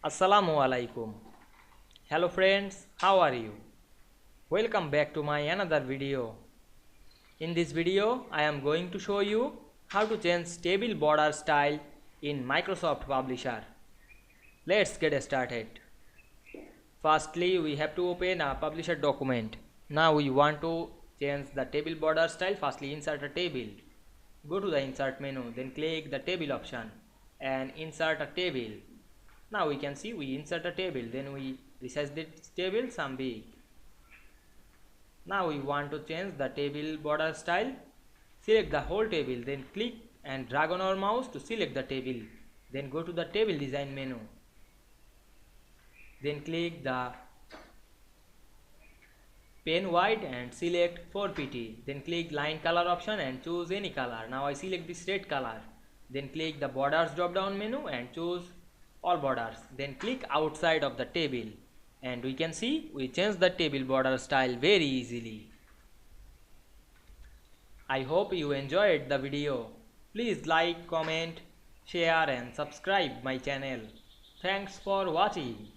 Assalamu Walaikum. Hello friends, how are you? Welcome back to my another video. In this video, I am going to show you how to change table border style in Microsoft Publisher. Let's get started. Firstly, we have to open a Publisher document. Now we want to change the table border style. Firstly, insert a table. Go to the insert menu, then click the table option and insert a table. Now we can see we insert a table, then we resize this table some big. Now we want to change the table border style. Select the whole table, then click and drag on our mouse to select the table. Then go to the table design menu. Then click the pen white and select 4pt. Then click line color option and choose any color. Now I select this red color. Then click the borders drop down menu and choose all borders. Then click outside of the table and we can see we change the table border style very easily. I hope you enjoyed the video. Please like, comment, share and subscribe my channel. Thanks for watching.